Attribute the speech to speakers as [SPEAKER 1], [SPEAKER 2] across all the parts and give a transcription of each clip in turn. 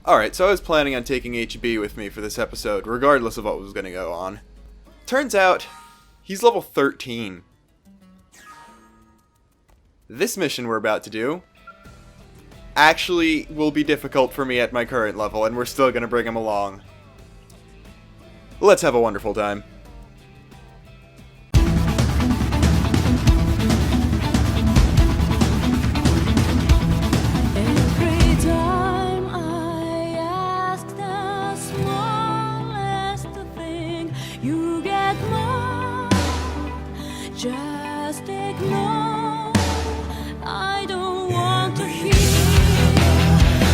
[SPEAKER 1] Alright, so I was planning on taking HB with me for this episode, regardless of what was going to go on. Turns out, he's level 13. This mission we're about to do actually will be difficult for me at my current level, and we're still going to bring him along. Let's have a wonderful time.
[SPEAKER 2] Just ignore. I don't want to hear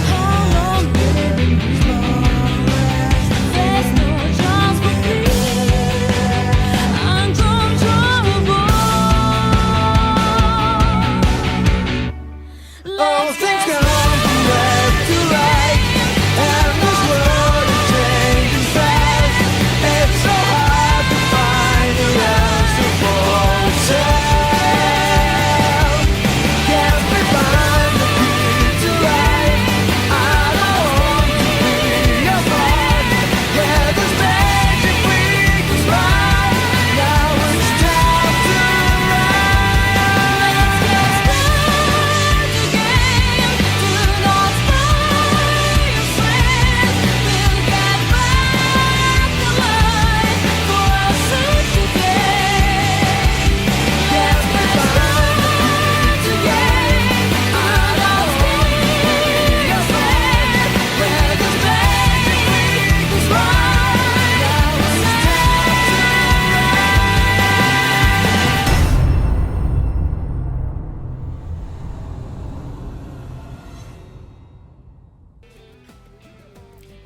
[SPEAKER 2] how long it lasts. There's no chance for me. Uncontrollable.
[SPEAKER 3] All things come from left to right, and this world is changing fast. It's so hard to find your answer for yourself. Can't we find the key to life? I don't want to be your friend. Yeah, this magic week was right. Now it's time to
[SPEAKER 2] Let's get started again. Do not spoil your friends. We'll get back to life for a simple day. Let's get started again. I don't spoil your friends. Where this magic week was right. Now it's time to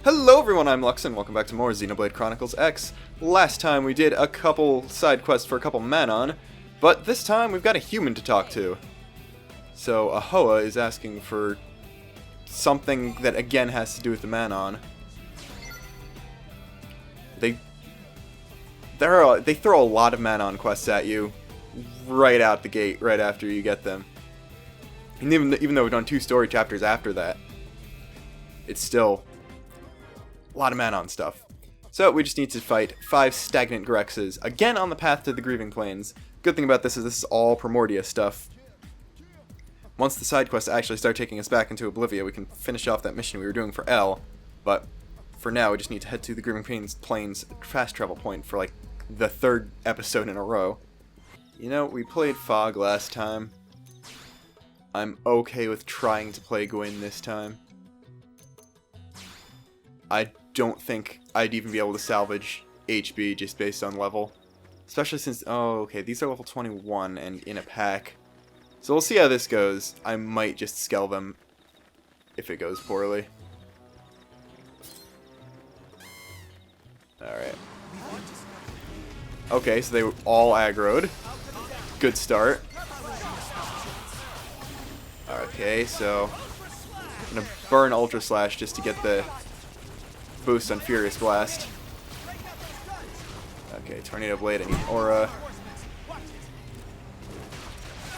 [SPEAKER 1] Hello everyone, I'm Luxin. Welcome back to more Xenoblade Chronicles X. Last time we did a couple side quests for a couple Manon, but this time we've got a human to talk to. So Ahoa is asking for something that again has to do with the Manon. They throw a lot of Manon quests at you right out the gate, right after you get them. And even though we've done 2 story chapters after that, it's still a lot of Manon stuff. So we just need to fight 5 stagnant Grexes, again on the path to the Grieving Plains. Good thing about this is all Primordia stuff. Once the side quests actually start taking us back into Oblivia, we can finish off that mission we were doing for L. But for now, we just need to head to the Grieving Plains fast travel point for like the 3rd episode in a row. You know, we played Fog last time. I'm okay with trying to play Gwyn this time. I don't think I'd even be able to salvage HB just based on level. Especially since, oh, okay, these are level 21 and in a pack. So we'll see how this goes. I might just scale them if it goes poorly. Alright. Okay, so they were all aggroed. Good start. Okay, so I'm gonna burn Ultra Slash just to get the boost on Furious Blast. Okay, Tornado Blade, I need Aura.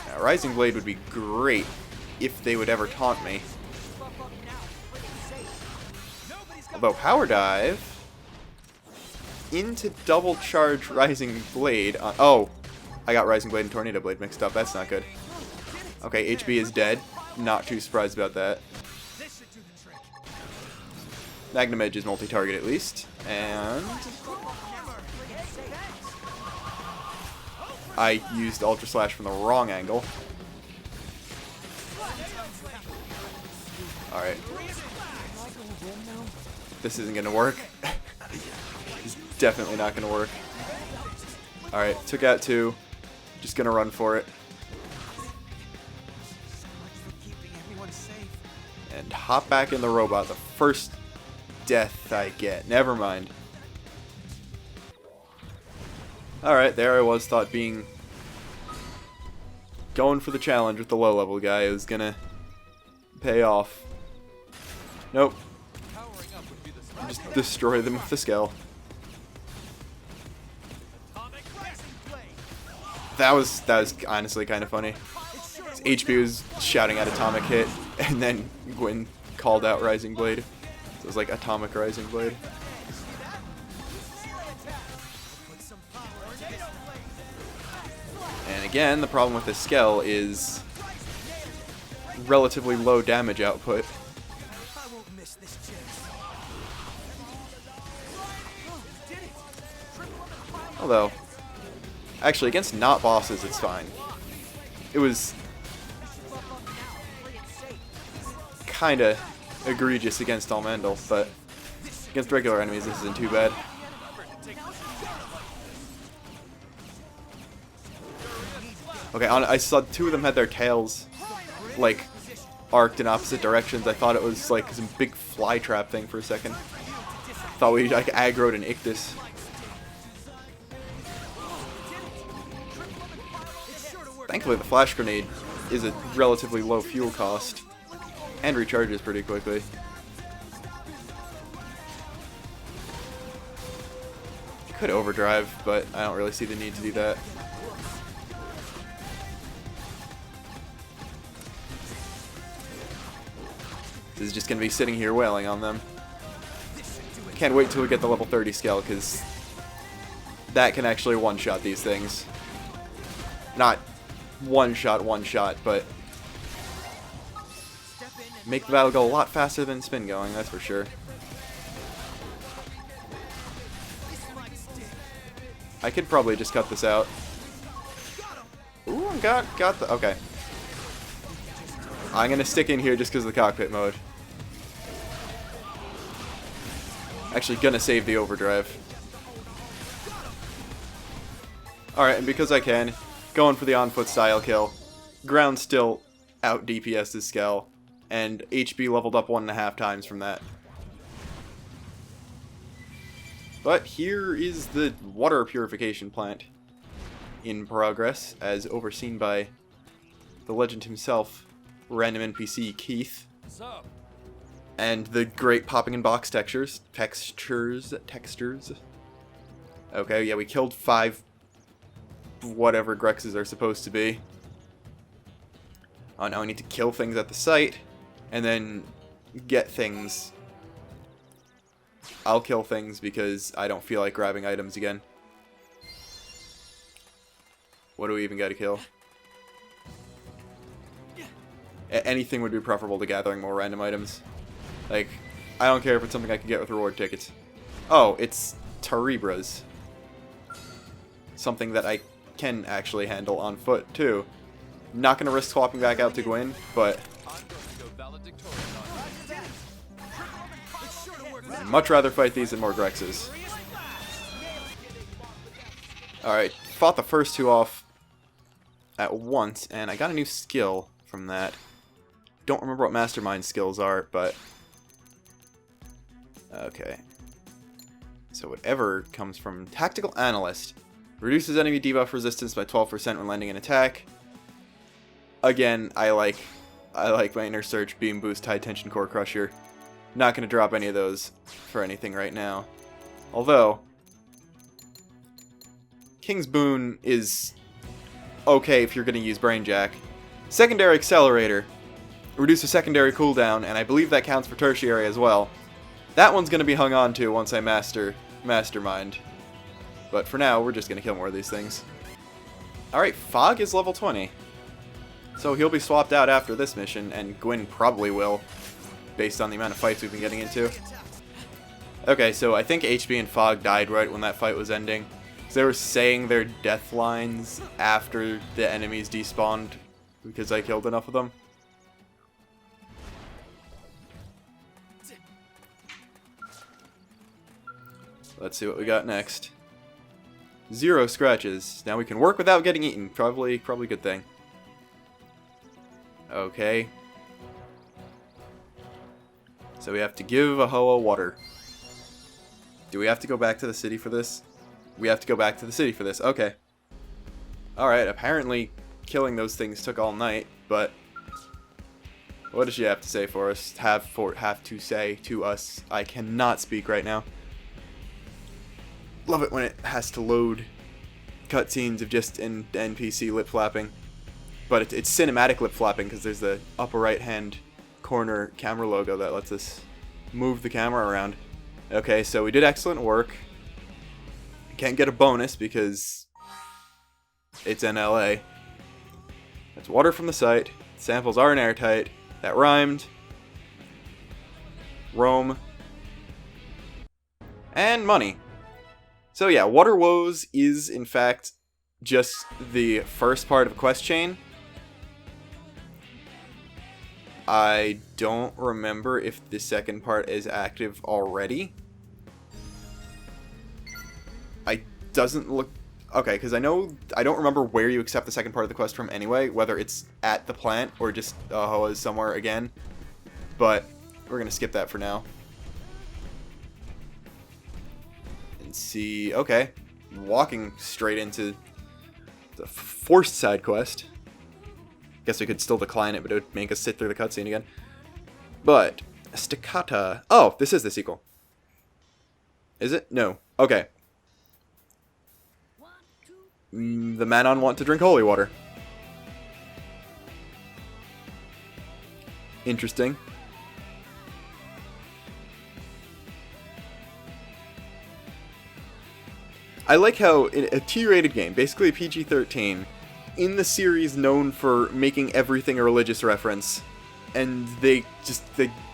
[SPEAKER 1] Now, Rising Blade would be great if they would ever taunt me. Although Power Dive into double charge Rising Blade. Oh, I got Rising Blade and Tornado Blade mixed up. That's not good. Okay, HB is dead. Not too surprised about that. Magnum Edge is multi-target at least, and I used Ultra Slash from the wrong angle. Alright. This isn't gonna work. It's definitely not gonna work. Alright, took out 2. Just gonna run for it. And hop back in the robot. The first death I get. Never mind. Alright, there I was, thought going for the challenge with the low level guy is gonna pay off. Nope. Just destroy them with the scale. That was honestly kind of funny. HP was shouting out Atomic Hit, and then Gwyn called out Rising Blade. So it's like Atomic Rising Blade. And again, the problem with this Skell is relatively low damage output. Although, actually, against not bosses, it's fine. It was kinda egregious against Almendal, but against regular enemies, this isn't too bad. Okay, I saw two of them had their tails, like, arced in opposite directions. I thought it was, like, some big fly trap thing for a second. Thought we, like, aggroed an Ictus. Thankfully, the flash grenade is a relatively low fuel cost and recharges pretty quickly. Could overdrive, but I don't really see the need to do that. This is just going to be sitting here wailing on them. Can't wait till we get the level 30 Skell, because that can actually one-shot these things. Not one-shot, but make the battle go a lot faster than spin going, that's for sure. I could probably just cut this out. Ooh, got the... okay. I'm gonna stick in here just because of the cockpit mode. Actually gonna save the overdrive. Alright, and because I can, going for the on-foot style kill. Ground still out DPS this Skell, and HP leveled up 1.5 times from that. But here is the water purification plant in progress, as overseen by the legend himself, random NPC Keith. And the great popping in box textures. Okay, yeah, we killed 5 whatever Grexes are supposed to be. Oh, now we need to kill things at the site, and then get things. I'll kill things because I don't feel like grabbing items again. What do we even gotta kill? Anything would be preferable to gathering more random items. Like, I don't care if it's something I can get with reward tickets. Oh, it's Tarebras. Something that I can actually handle on foot, too. Not gonna risk swapping back out to Gwyn, but I'd much rather fight these than more Grexes. Alright, fought the first 2 off at once, and I got a new skill from that. Don't remember what Mastermind skills are, but okay. So whatever comes from Tactical Analyst. Reduces enemy debuff resistance by 12% when landing an attack. Again, I like my Inner Search, Beam Boost, High Tension Core Crusher. Not going to drop any of those for anything right now. Although, King's Boon is okay if you're going to use Brainjack. Secondary Accelerator. Reduce a secondary cooldown, and I believe that counts for tertiary as well. That one's going to be hung on to once I master Mastermind. But for now, we're just going to kill more of these things. Alright, Fog is level 20. So he'll be swapped out after this mission, and Gwyn probably will, based on the amount of fights we've been getting into. Okay, so I think HB and Fog died right when that fight was ending. So they were saying their death lines after the enemies despawned, because I killed enough of them. Let's see what we got next. 0 scratches. Now we can work without getting eaten. Probably a good thing. Okay. So we have to give Ahoa water. Do we have to go back to the city for this? We have to go back to the city for this. Okay. Alright, apparently killing those things took all night, but what does she have to say for us? Have to say to us. I cannot speak right now. Love it when it has to load cutscenes of just an NPC lip flapping. But it's cinematic lip flapping because there's the upper right hand corner camera logo that lets us move the camera around. Okay, so we did excellent work. Can't get a bonus because it's in LA. That's water from the site. Samples aren't airtight. That rhymed. Rome. And money. So yeah, Water Woes is in fact just the first part of a quest chain. I don't remember if the second part is active already. Doesn't look... Okay, because I don't remember where you accept the second part of the quest from anyway, whether it's at the plant or just Hoa is somewhere again. But we're going to skip that for now. And see... Okay, walking straight into the forced side quest. Guess we could still decline it, but it would make us sit through the cutscene again. But, Staccata... Oh, this is the sequel. Is it? No. Okay. The Manon want to drink holy water. Interesting. I like how in a T-rated game, basically a PG-13, in the series known for making everything a religious reference, and they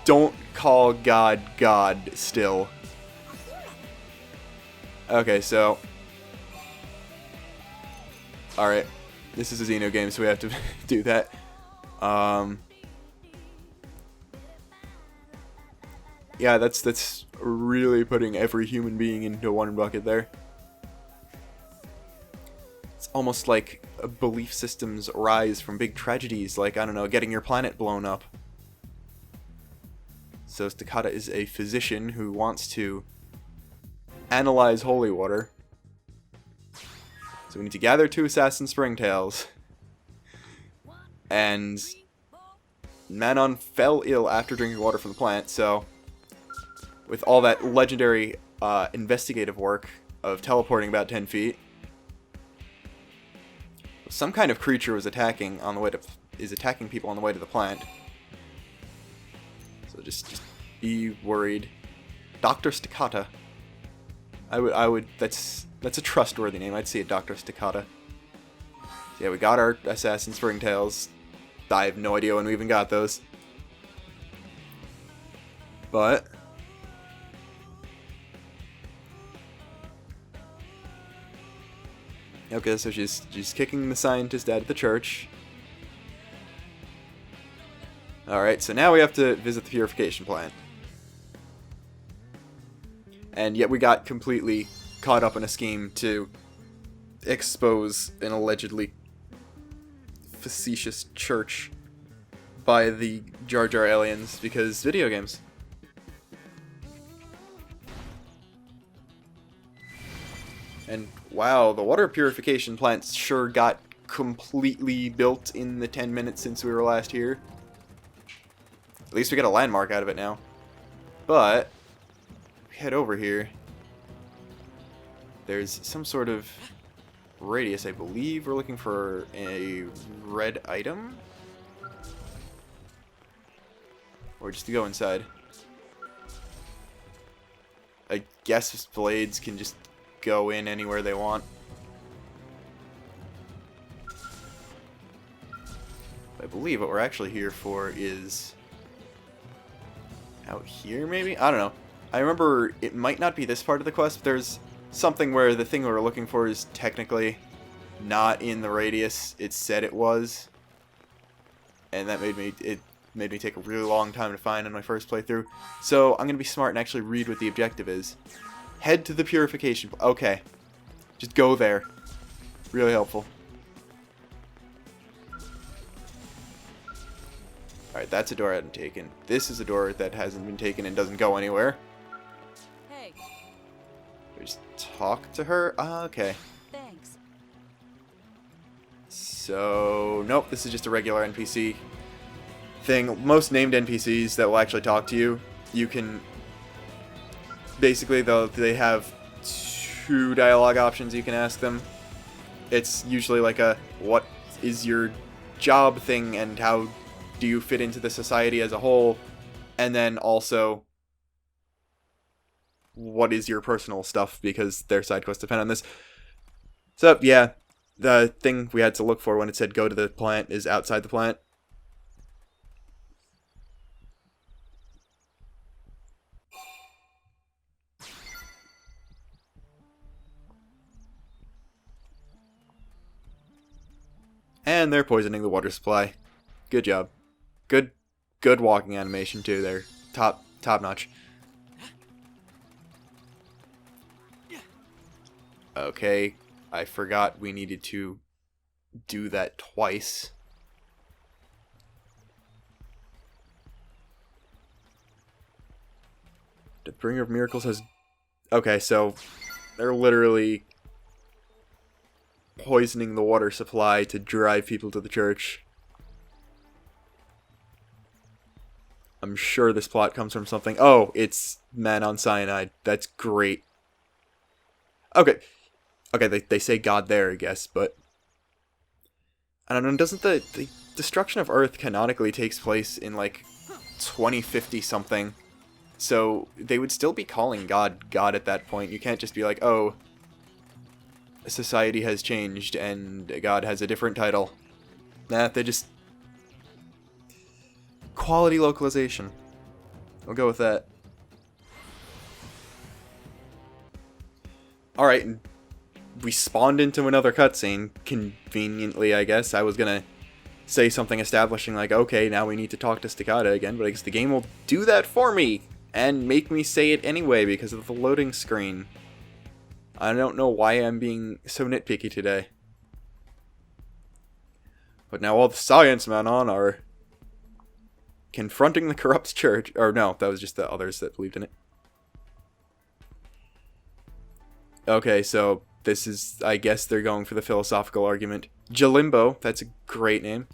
[SPEAKER 1] don't call God God still. Okay, so... Alright, this is a Xeno game, so we have to do that. Yeah, that's really putting every human being into one bucket there. It's almost like belief systems rise from big tragedies, like, I don't know, getting your planet blown up. So Staccata is a physician who wants to analyze holy water. So we need to gather 2 assassin springtails. And Manon fell ill after drinking water from the plant, so with all that legendary investigative work of teleporting about 10 feet, some kind of creature was attacking attacking people on the way to the plant. So just be worried. Dr. Staccata. I would that's a trustworthy name. I'd see it, Dr. Staccata. So yeah, we got our assassin springtails. I have no idea when we even got those. But okay, so she's kicking the scientist out of the church. Alright, so now we have to visit the purification plant. And yet we got completely caught up in a scheme to expose an allegedly facetious church by the Jar Jar aliens because video games. And wow, the water purification plant sure got completely built in the 10 minutes since we were last here. At least we got a landmark out of it now. But head over here. There's some sort of radius, I believe. We're looking for a red item? Or just to go inside. I guess blades can just go in anywhere they want. I believe what we're actually here for is out here, maybe? I don't know. I remember it might not be this part of the quest, but there's something where the thing we're looking for is technically not in the radius it said it was. And that made me take a really long time to find in my first playthrough. So I'm going to be smart and actually read what the objective is. Head to the purification. Okay. Just go there. Really helpful. Alright, that's a door I hadn't taken. This is a door that hasn't been taken and doesn't go anywhere.
[SPEAKER 2] Hey,
[SPEAKER 1] Just talk to her? Ah, okay.
[SPEAKER 2] thanks.
[SPEAKER 1] So, nope, this is just a regular NPC thing. Most named NPCs that will actually talk to you, you can... Basically, they have 2 dialogue options you can ask them. It's usually like a, what is your job thing and how do you fit into the society as a whole? And then also, what is your personal stuff, because their side quests depend on this. So, yeah, the thing we had to look for when it said go to the plant is outside the plant. And they're poisoning the water supply. Good job. Good walking animation too. They're top notch. Okay, I forgot we needed to do that twice. The Bringer of Miracles has... Okay, so they're literally poisoning the water supply to drive people to the church. I'm sure this plot comes from something. Oh, it's man on cyanide. That's great. Okay. Okay, they say God there, I guess, but... I don't know, doesn't the destruction of Earth canonically takes place in, like, 2050 something? So, they would still be calling God at that point. You can't just be like, oh, society has changed and God has a different title. Nah, they just... Quality localization. I'll go with that. Alright, and we spawned into another cutscene, conveniently, I guess. I was gonna say something establishing like, okay, now we need to talk to Staccato again, but I guess the game will do that for me, and make me say it anyway because of the loading screen. I don't know why I'm being so nitpicky today. But now all the science men on are confronting the corrupt church. Or no, that was just the others that believed in it. Okay, so this is, I guess they're going for the philosophical argument. Jalimbo, that's a great name.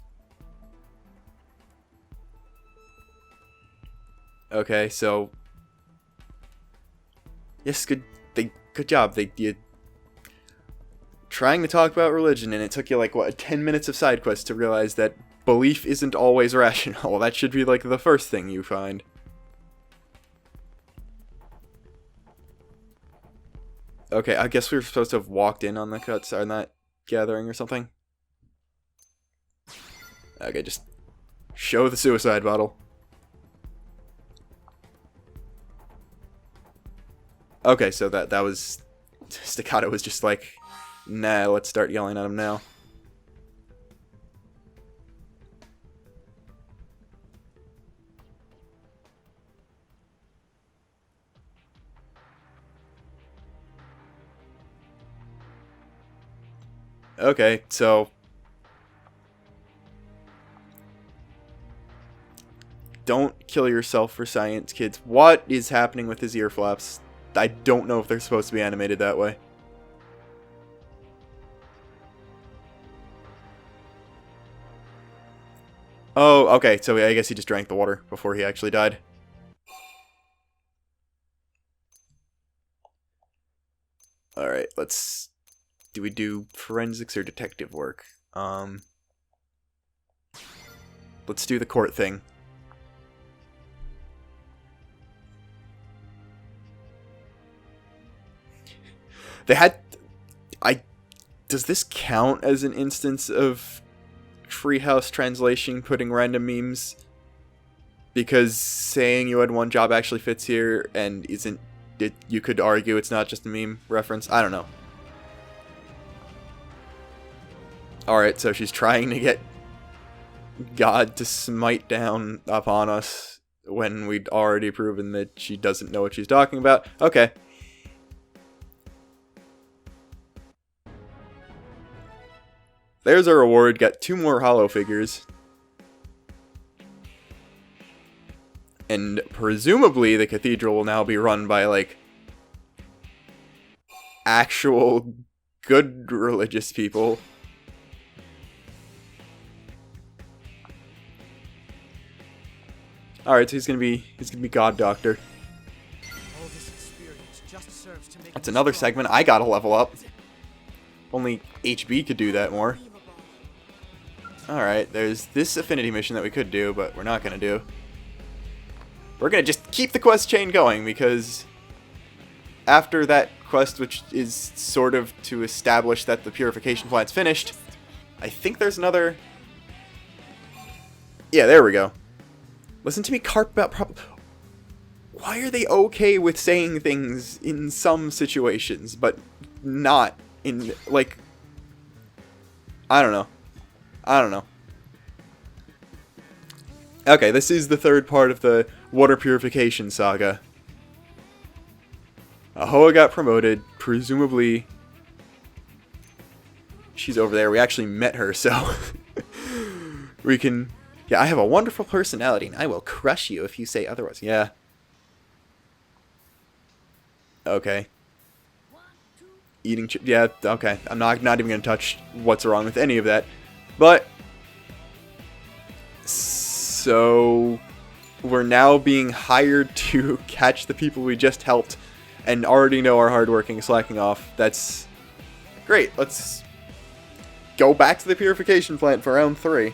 [SPEAKER 1] Okay, so yes, good job. You trying to talk about religion, and it took you like what 10 minutes of side quests to realize that belief isn't always rational. That should be like the first thing you find. Okay, I guess we were supposed to have walked in on the cuts on that gathering or something. Okay, just show the suicide bottle. Okay, so that was... Staccato was just like, nah, let's start yelling at him now. Okay, so... Don't kill yourself for science, kids. What is happening with his ear flaps? I don't know if they're supposed to be animated that way. Oh, okay, so I guess he just drank the water before he actually died. Alright, let's... Do we do forensics or detective work? Let's do the court thing. They had... Does this count as an instance of Treehouse translation putting random memes? Because saying you had one job actually fits here and isn't... you could argue it's not just a meme reference. I don't know. Alright, so she's trying to get God to smite down upon us when we'd already proven that she doesn't know what she's talking about. Okay. There's our reward. Got 2 more hollow figures. And presumably the cathedral will now be run by, like, actual good religious people. Alright, so he's gonna be God Doctor. That's another segment I gotta level up. Only HB could do that more. Alright, there's this affinity mission that we could do, but we're not gonna do. We're gonna just keep the quest chain going, because after that quest, which is sort of to establish that the purification plant's finished, I think there's another... Yeah, there we go. Listen to me carp about why are they okay with saying things in some situations, but not in, like... I don't know. I don't know. Okay, this is the third part of the water purification saga. Ahoa got promoted, presumably she's over there. We actually met her, so we can... Yeah, I have a wonderful personality, and I will crush you if you say otherwise. Yeah. Okay. Eating yeah, okay. I'm not even going to touch what's wrong with any of that. But... So... We're now being hired to catch the people we just helped and already know are hardworking, slacking off. That's great. Let's go back to the purification plant for round 3.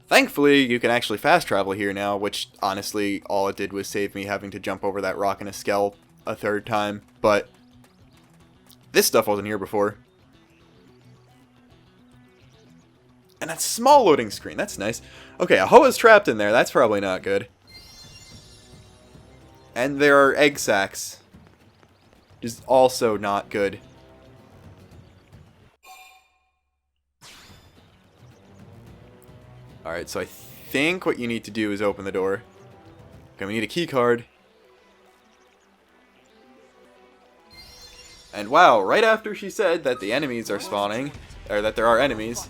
[SPEAKER 1] Thankfully, you can actually fast travel here now, which honestly, all it did was save me having to jump over that rock in a skell a third time. But this stuff wasn't here before. And that small loading screen, that's nice. Okay, Ahoa's trapped in there. That's probably not good. And there are egg sacs. Which is also not good. Alright, so I think what you need to do is open the door. Okay, we need a key card. And wow, right after she said that the enemies are spawning, or that there are enemies,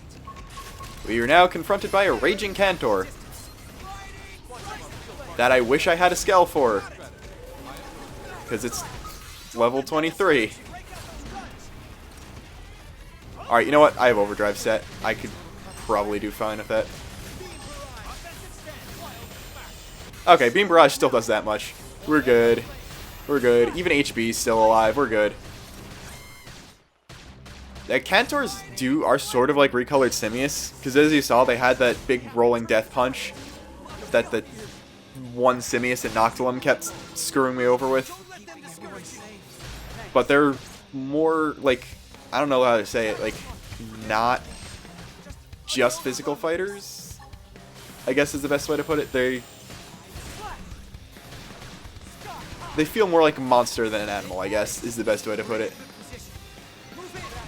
[SPEAKER 1] we are now confronted by a raging Cantor. That I wish I had a Skell for. Because it's level 23. Alright, you know what? I have overdrive set. I could probably do fine with that. Okay, Beam Barrage still does that much. We're good. We're good. Even HB's still alive. We're good. The Cantors are sort of like recolored Simius, because as you saw, they had that big rolling death punch that the one Simius in Noctilum kept screwing me over with. But they're more, like, I don't know how to say it, like, not just physical fighters, I guess is the best way to put it. They feel more like a monster than an animal, I guess, is the best way to put it.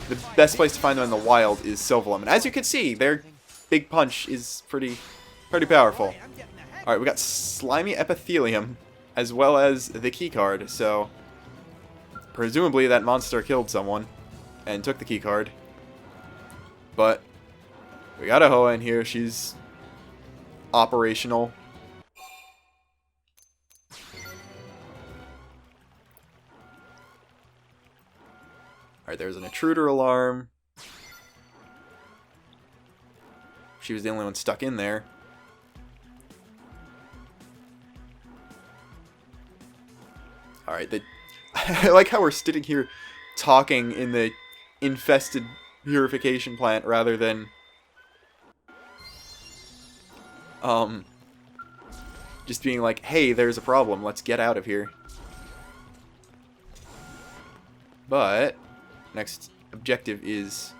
[SPEAKER 1] The best place to find them in the wild is Sylvalum. And as you can see, their big punch is pretty powerful. Alright, we got Slimy Epithelium, as well as the keycard, so presumably that monster killed someone and took the keycard. But we got Ahoa in here, she's operational. Alright, there's an intruder alarm. She was the only one stuck in there. Alright, I like how we're sitting here talking in the infested purification plant rather than just being like, hey, there's a problem, let's get out of here. But next objective is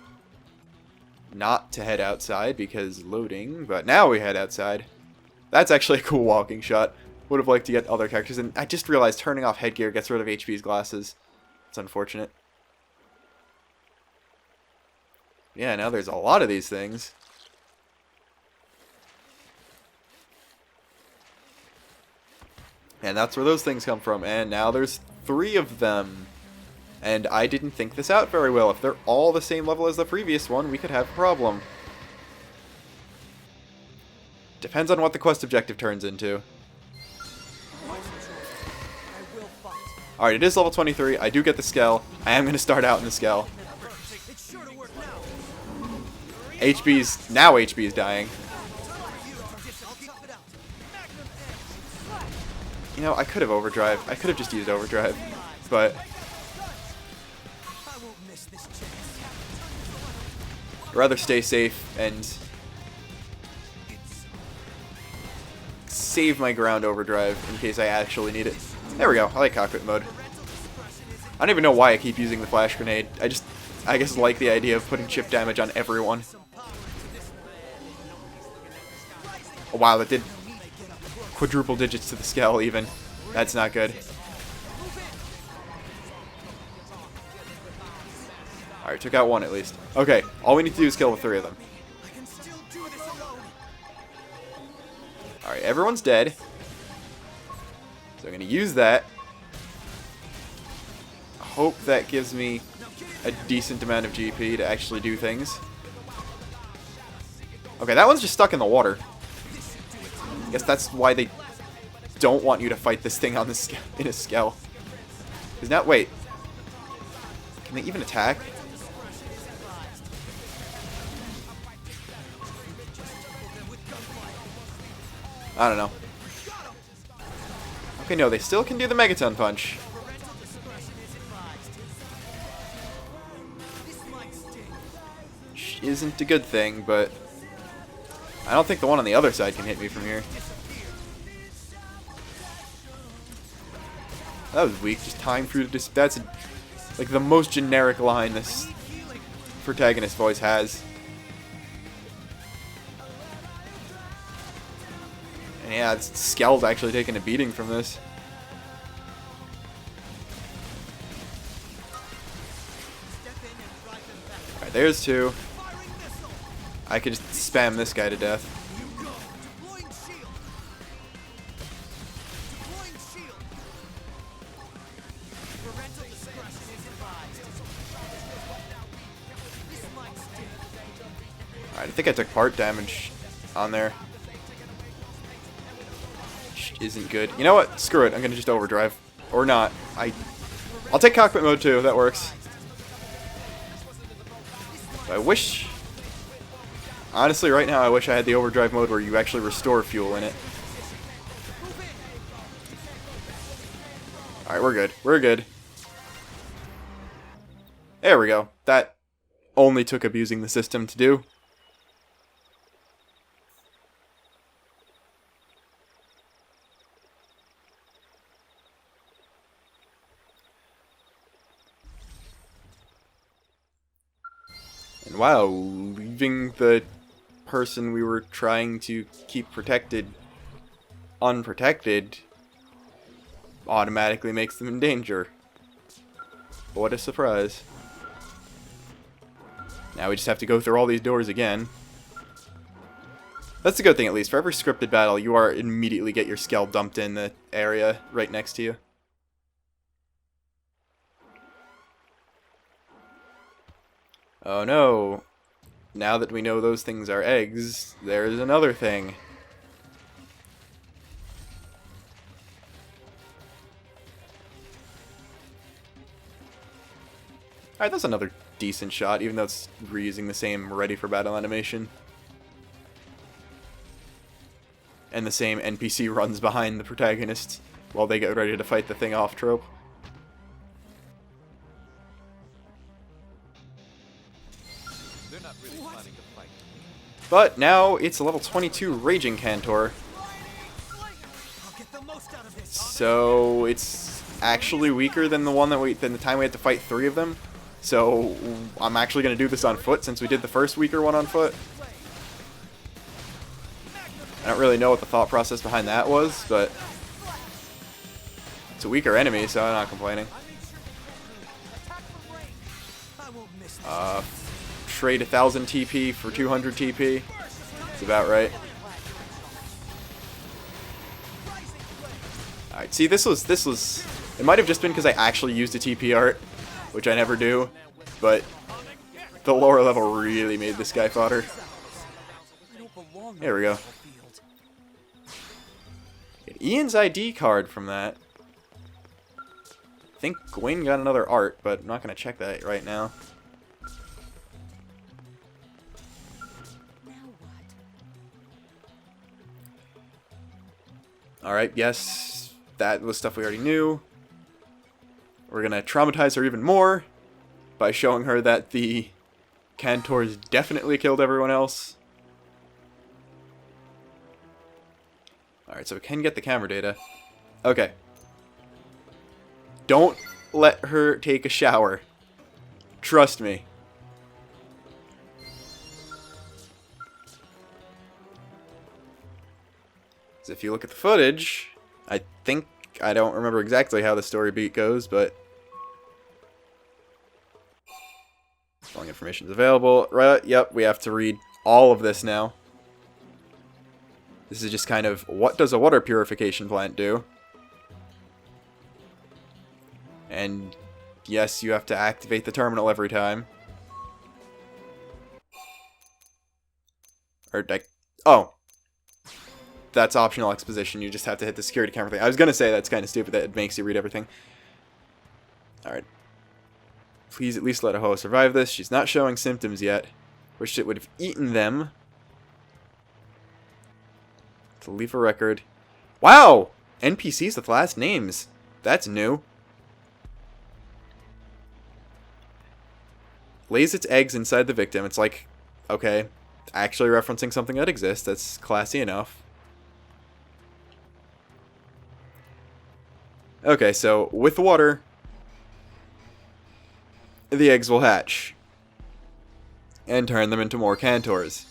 [SPEAKER 1] not to head outside because loading, but now we head outside. That's actually a cool walking shot. Would have liked to get other characters, and I just realized turning off headgear gets rid of HP's glasses. It's unfortunate. Yeah, now there's a lot of these things. And that's where those things come from, and now there's 3 of them. And I didn't think this out very well. If they're all the same level as the previous one, we could have a problem. Depends on what the quest objective turns into. Alright, it is level 23. I do get the Skell. I am going to start out in the Skell. Now HP is dying. You know, I could have overdrive. I could have just used overdrive. But I'd rather stay safe and save my ground overdrive in case I actually need it. There we go. I like cockpit mode. I don't even know why I keep using the flash grenade. I guess like the idea of putting chip damage on everyone. Oh, wow, that did quadruple digits to the scale even. That's not good. Alright, took out one at least. Okay, all we need to do is kill the 3 of them. Alright, everyone's dead. So I'm going to use that. Hope that gives me a decent amount of GP to actually do things. Okay, that one's just stuck in the water. I guess that's why they don't want you to fight this thing on the in a scale. Because now, wait. Can they even attack? I don't know. Okay, no, they still can do the Megaton Punch. Which isn't a good thing, but I don't think the one on the other side can hit me from here. That was weak. Just time through the that's like the most generic line this protagonist voice has. And yeah, Skell's actually taking a beating from this. Alright, there's 2. I could just spam this guy to death. Alright, I think I took part damage on there. Which isn't good. You know what? Screw it. I'm gonna just overdrive. Or not. I'll take cockpit mode too. That works. I wish... Honestly, right now, I wish I had the overdrive mode where you actually restore fuel in it. Alright, we're good. We're good. There we go. That only took abusing the system to do. And wow, leaving the person we were trying to keep protected unprotected automatically makes them in danger. What a surprise. Now we just have to go through all these doors again. That's a good thing, at least. For every scripted battle, you are immediately get your Skell dumped in the area right next to you. Oh no. Now that we know those things are eggs, there's another thing. Alright, that's another decent shot, even though it's reusing the same ready for battle animation. And the same NPC runs behind the protagonist while they get ready to fight the thing off trope. But now it's a level 22 Raging Cantor. So it's actually weaker than the time we had to fight 3 of them. So I'm actually going to do this on foot since we did the first weaker one on foot. I don't really know what the thought process behind that was, but it's a weaker enemy, so I'm not complaining. Trade 1,000 TP for 200 TP. That's about right. Alright, see, this was... It might have just been because I actually used a TP art, which I never do, but the lower level really made this guy fodder. There we go. Get Ian's ID card from that. I think Gwen got another art, but I'm not going to check that right now. Alright, yes, that was stuff we already knew. We're gonna traumatize her even more by showing her that the Cantors definitely killed everyone else. Alright, so we can get the camera data. Okay. Don't let her take a shower. Trust me. So if you look at the footage, I don't remember exactly how the story beat goes, but following information is available. Right? Yep, we have to read all of this now. This is just kind of, what does a water purification plant do? And yes, you have to activate the terminal every time. Or, oh. That's optional exposition. You just have to hit the security camera thing. I was going to say that's kind of stupid that it makes you read everything. Alright. Please at least let Ahoa survive this. She's not showing symptoms yet. Wish it would have eaten them. To leave a record. Wow! NPCs with last names. That's new. Lays its eggs inside the victim. It's like, okay, actually referencing something that exists. That's classy enough. Okay, so with water, the eggs will hatch and turn them into more Cantors.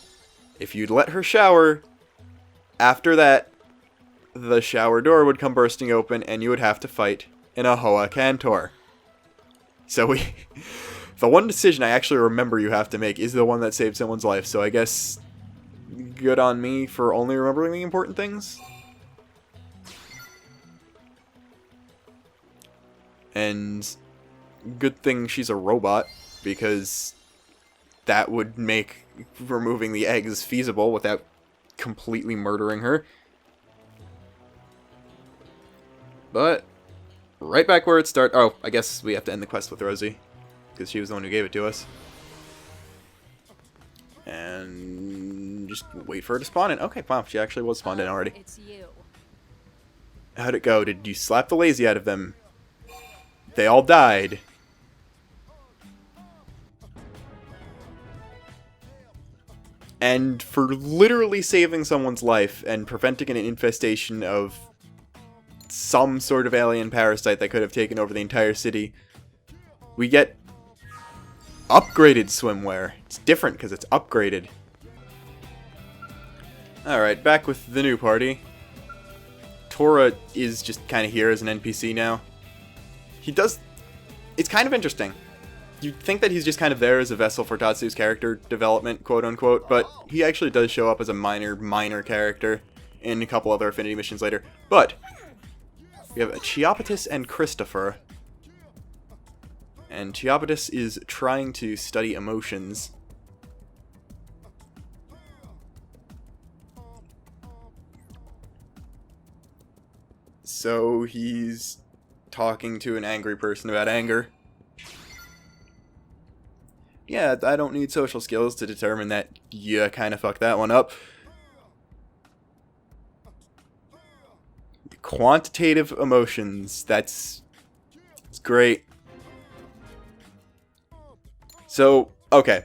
[SPEAKER 1] If you'd let her shower, after that, the shower door would come bursting open and you would have to fight an Ahoa Cantor. So the one decision I actually remember you have to make is the one that saved someone's life, so I guess good on me for only remembering the important things. And good thing she's a robot, because that would make removing the eggs feasible without completely murdering her. But right back where it started. Oh, I guess we have to end the quest with Rosie, because she was the one who gave it to us. And just wait for her to spawn in. Okay, wow, she actually was spawned in already.
[SPEAKER 4] It's you.
[SPEAKER 1] How'd it go? Did you slap the lazy out of them? They all died. And for literally saving someone's life and preventing an infestation of some sort of alien parasite that could have taken over the entire city, we get upgraded swimwear. It's different because it's upgraded. Alright, back with the new party. Tora is just kind of here as an NPC now. It's kind of interesting. You'd think that he's just kind of there as a vessel for Tatsu's character development, quote-unquote, but he actually does show up as a minor character in a couple other Affinity missions later. But we have Chiapetus and Christopher. And Chiapetus is trying to study emotions. So he's talking to an angry person about anger. Yeah, I don't need social skills to determine that you kind of fucked that one up. Quantitative emotions. It's great. So, okay.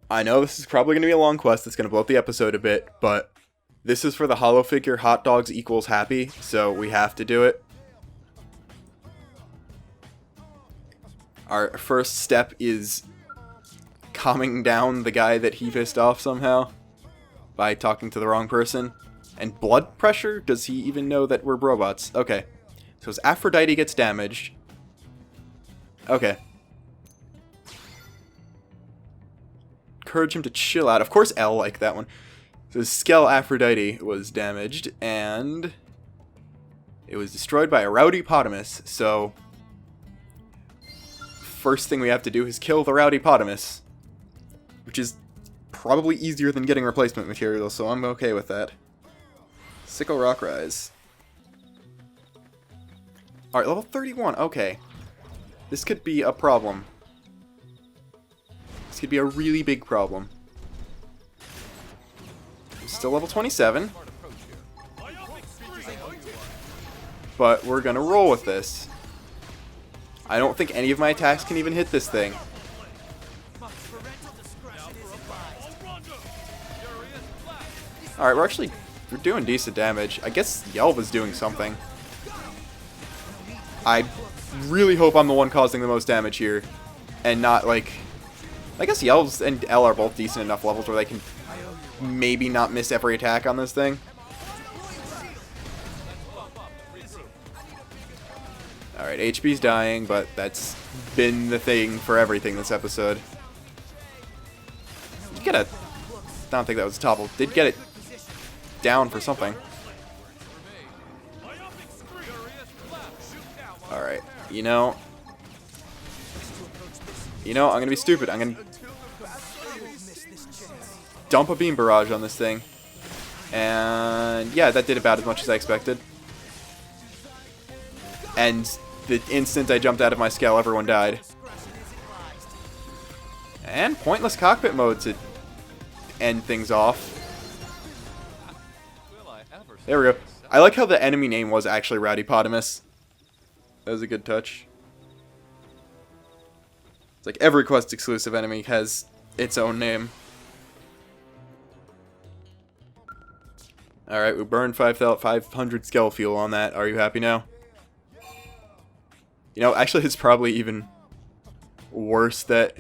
[SPEAKER 1] I know this is probably going to be a long quest that's going to blow up the episode a bit, but this is for the hollow figure hot dogs equals happy, so we have to do it. Our first step is calming down the guy that he pissed off somehow by talking to the wrong person. And blood pressure? Does he even know that we're robots? Okay. So his Aphrodite gets damaged. Okay. Encourage him to chill out. Of course L liked that one. So his Skell Aphrodite was damaged, and it was destroyed by a rowdy potamus, so first thing we have to do is kill the rowdy potamus, which is probably easier than getting replacement material, so I'm okay with that. Sickle Rock Rise. Alright, level 31, okay. This could be a problem. This could be a really big problem. Still level 27. But we're gonna roll with this. I don't think any of my attacks can even hit this thing. Alright, we're actually we're doing decent damage. I guess Yelva's doing something. I really hope I'm the one causing the most damage here. And not, like... I guess Yelves and L are both decent enough levels where they can maybe not miss every attack on this thing. Alright, HP's dying, but that's been the thing for everything this episode. Did get a... I don't think that was a topple. Did get it down for something. Alright, you know, I'm gonna be stupid. I'm gonna dump a beam barrage on this thing. And yeah, that did about as much as I expected. And the instant I jumped out of my scale, everyone died. And pointless cockpit mode to end things off. There we go. I like how the enemy name was actually Rowdypotamus. That was a good touch. It's like every quest exclusive enemy has its own name. Alright, we burned 500 scale fuel on that. Are you happy now? You know, actually it's probably even worse that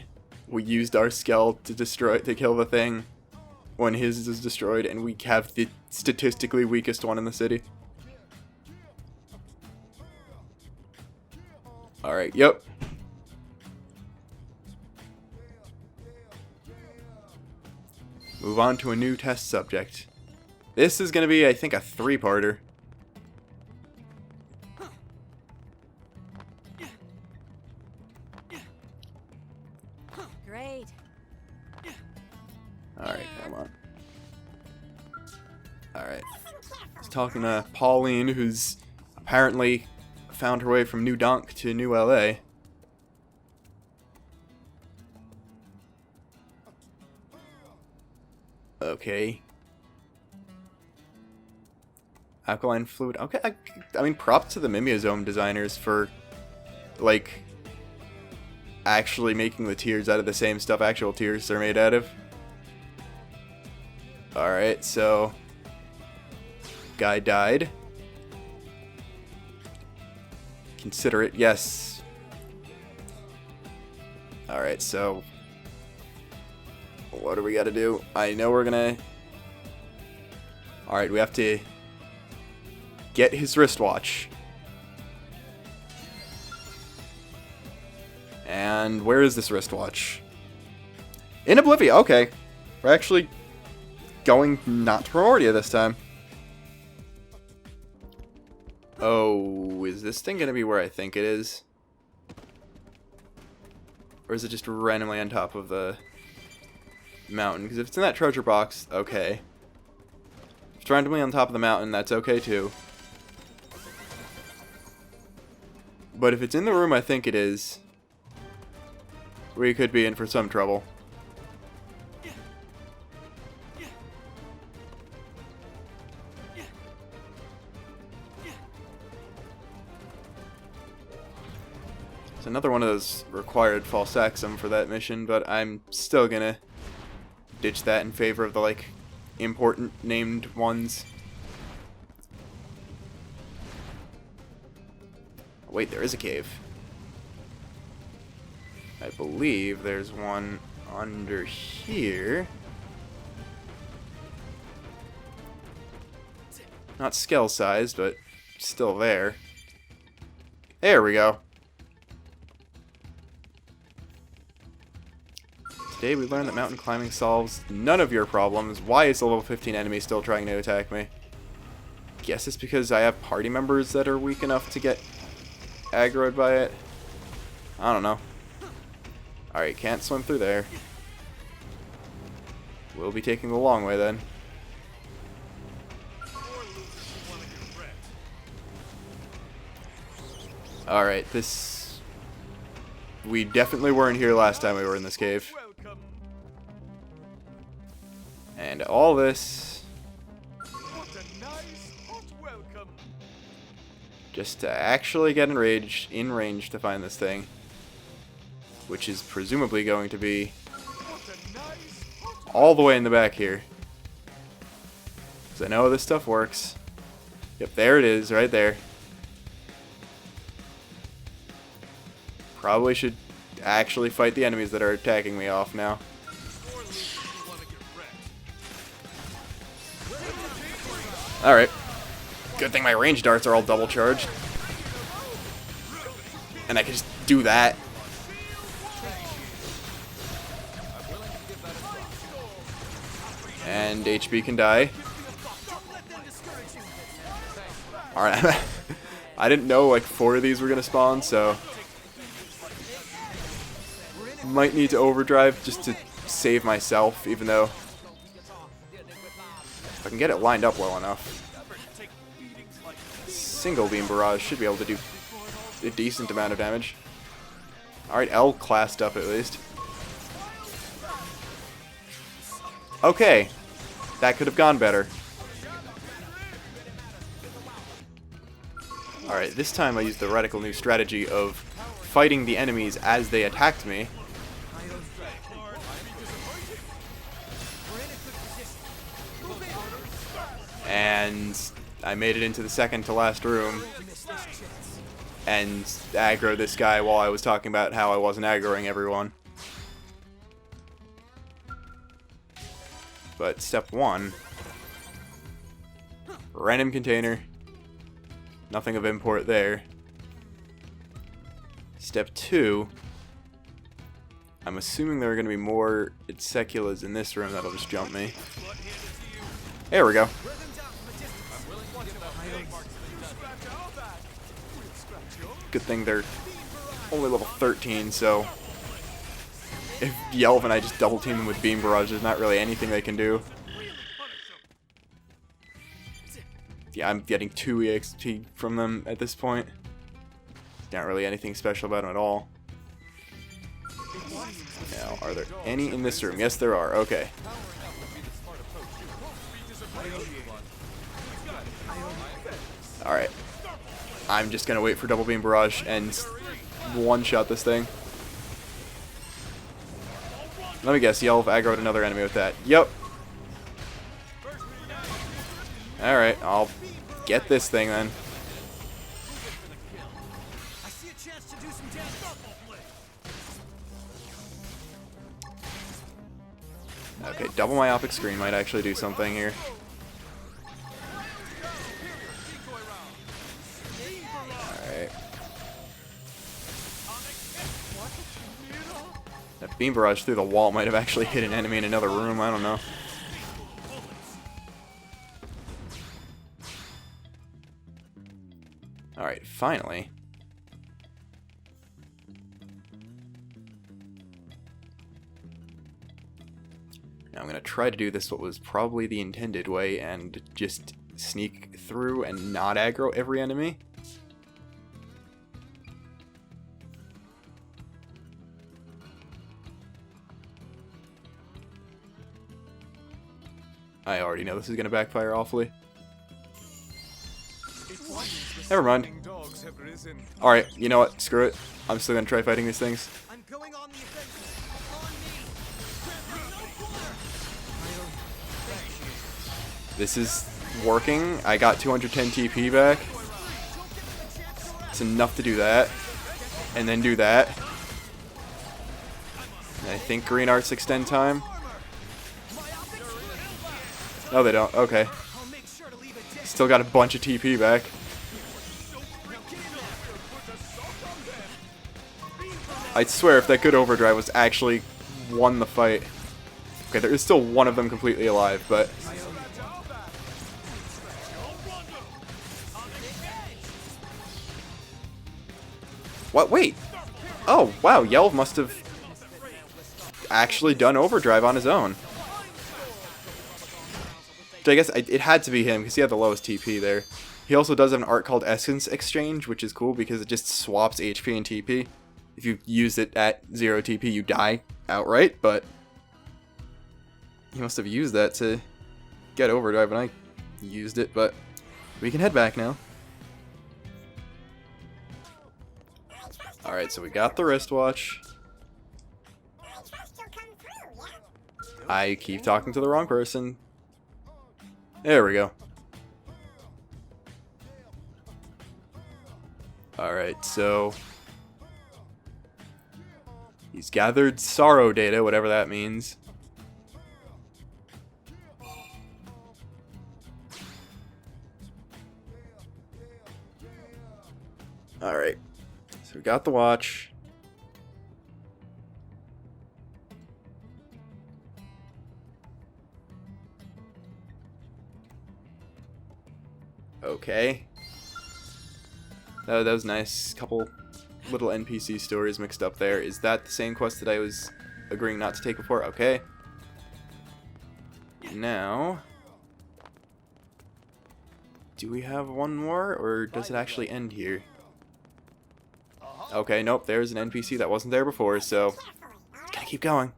[SPEAKER 1] we used our skull to kill the thing when his is destroyed and we have the statistically weakest one in the city. Alright, yep. Move on to a new test subject. This is going to be, I think, a 3-parter.
[SPEAKER 2] Great.
[SPEAKER 1] Alright, come on. Alright. I was talking to Pauline, who's apparently found her way from New Donk to New LA. Okay. Alkaline fluid. Okay, I mean, props to the Mimeozome designers for, like, actually making the tears out of the same stuff actual tears are made out of. Alright, so... guy died. Consider it, yes. Alright, so... what do we gotta do? I know we're gonna... Alright, we have to... get his wristwatch. And where is this wristwatch? In Oblivia, okay. We're actually going not to Primordia this time. Oh, is this thing gonna be where I think it is? Or is it just randomly on top of the mountain? Because if it's in that treasure box, okay. If it's randomly on top of the mountain, that's okay too. But if it's in the room I think it is, we could be in for some trouble. It's another one of those required false axum for that mission, but I'm still gonna ditch that in favor of the, like, important named ones. Wait, there is a cave. I believe there's one under here. Not scale sized, but still there. There we go. Today we learned that mountain climbing solves none of your problems. Why is the level 15 enemy still trying to attack me? Guess it's because I have party members that are weak enough to get aggroed by it. I don't know. Alright, can't swim through there. We'll be taking the long way then. Alright, this... we definitely weren't here last time we were in this cave. And all this... just to actually get in range to find this thing. Which is presumably going to be all the way in the back here. Because I know how this stuff works. Yep, there it is, right there. Probably should actually fight the enemies that are attacking me off now. Alright. Good thing my range darts are all double charged. And I can just do that. And HB can die. Alright. I didn't know like 4 of these were going to spawn, so might need to overdrive just to save myself, even though if I can get it lined up well enough. Single beam barrage should be able to do a decent amount of damage. Alright, L classed up at least. Okay, that could have gone better. Alright, this time I used the radical new strategy of fighting the enemies as they attacked me. And I made it into the second to last room and aggro this guy while I was talking about how I wasn't aggroing everyone. But step 1, random container, nothing of import there. Step 2, I'm assuming there are going to be more Itseculas in this room that'll just jump me. There we go. Good thing they're only level 13, so if Yelv and I just double team them with Beam Barrage, there's not really anything they can do. Yeah, I'm getting 2 EXP from them at this point. Not really anything special about them at all. Now, are there any in this room? Yes, there are. Okay. Alright. I'm just gonna wait for Double Beam Barrage and one-shot this thing. Let me guess, Yelv aggroed another enemy with that. Yep. Alright, I'll get this thing then. Okay, double myopic screen might actually do something here. Alright. That beam barrage through the wall might have actually hit an enemy in another room, I don't know. Alright, finally. Now I'm going to try to do this what was probably the intended way and just sneak through and not aggro every enemy. I already know this is going to backfire awfully. Never mind. Alright, you know what? Screw it. I'm still going to try fighting these things. This is working. I got 210 TP back. It's enough to do that. And then do that. And I think green arts extend time. No, they don't. Okay. Still got a bunch of TP back. I swear if that good overdrive was actually won the fight. Okay, there is still one of them completely alive, but what? Wait. Oh, wow. Yelv must have actually done overdrive on his own. So I guess it had to be him because he had the lowest TP there. He also does have an art called Essence Exchange, which is cool because it just swaps HP and TP. If you use it at 0 TP, you die outright, but he must have used that to get overdrive, and I used it, but we can head back now. Alright, so we got the wristwatch. I keep talking to the wrong person. There we go. Alright, so he's gathered sorrow data, whatever that means. Alright, so we got the watch. Okay. That was nice. Couple little NPC stories mixed up there. Is that the same quest that I was agreeing not to take before? Okay. Now, do we have one more, or does it actually end here? Okay, nope, there's an NPC that wasn't there before, so gotta keep going.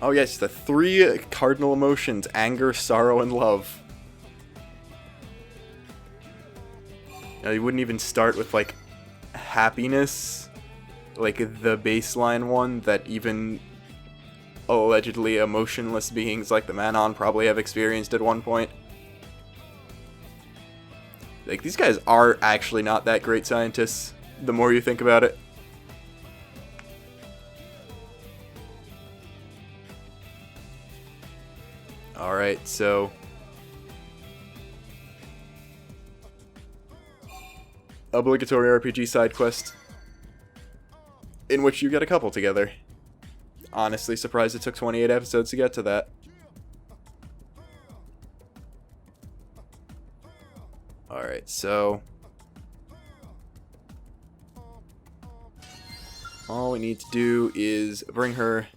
[SPEAKER 1] Oh yes, the 3 cardinal emotions: anger, sorrow, and love. Now, you wouldn't even start with, like, happiness, like the baseline one that even allegedly emotionless beings like the Manon probably have experienced at one point. Like, these guys are actually not that great scientists, the more you think about it. Alright, so obligatory RPG side quest in which you get a couple together. Honestly surprised it took 28 episodes to get to that. Alright, so all we need to do is bring her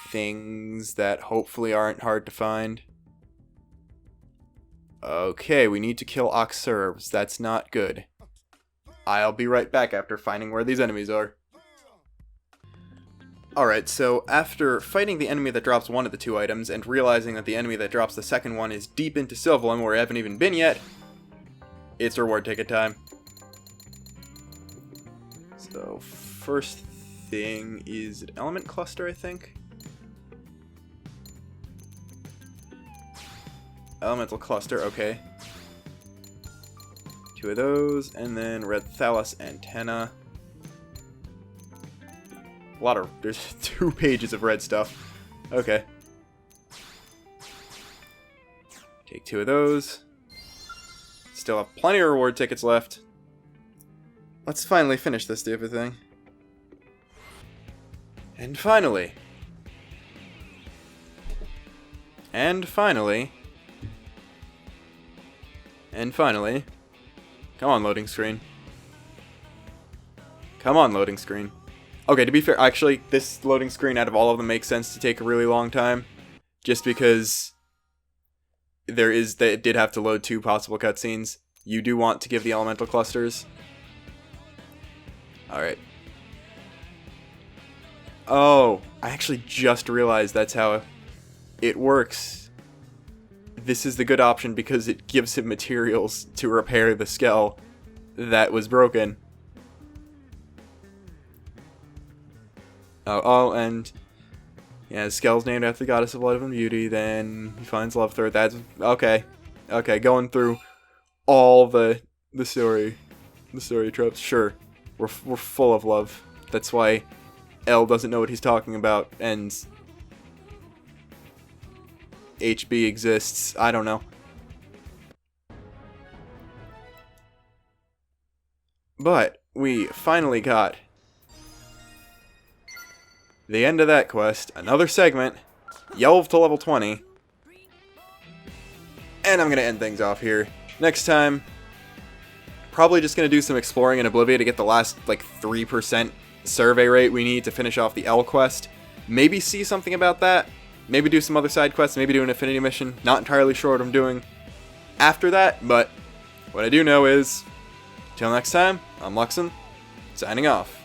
[SPEAKER 1] things that hopefully aren't hard to find. Okay, we need to kill Oxerves. That's not good. I'll be right back after finding where these enemies are. Alright, so after fighting the enemy that drops one of the 2 items and realizing that the enemy that drops the second one is deep into Sylvalem where I haven't even been yet, it's reward ticket time. So first thing is an element cluster, I think. Elemental cluster, okay. 2 of those, and then red thallus antenna. There's 2 pages of red stuff. Okay. Take 2 of those. Still have plenty of reward tickets left. Let's finally finish this stupid thing. And finally. And finally. And finally. Come on, loading screen. Come on, loading screen. Okay, to be fair, actually, this loading screen out of all of them makes sense to take a really long time. Just because it did have to load 2 possible cutscenes. You do want to give the elemental clusters. Alright. Oh, I actually just realized that's how it works. This is the good option because it gives him materials to repair the skull that was broken. Oh, and yeah, his skull's named after the goddess of love and beauty. Then he finds love through it. That's okay. Okay, going through all the story tropes. Sure, we're full of love. That's why L doesn't know what he's talking about, and HB exists. I don't know. But we finally got the end of that quest. Another segment. Yelv to level 20. And I'm going to end things off here. Next time, probably just going to do some exploring in Oblivia to get the last, like, 3% survey rate we need to finish off the L quest. Maybe see something about that. Maybe do some other side quests. Maybe do an affinity mission. Not entirely sure what I'm doing after that, but what I do know is, till next time, I'm Luxin, signing off.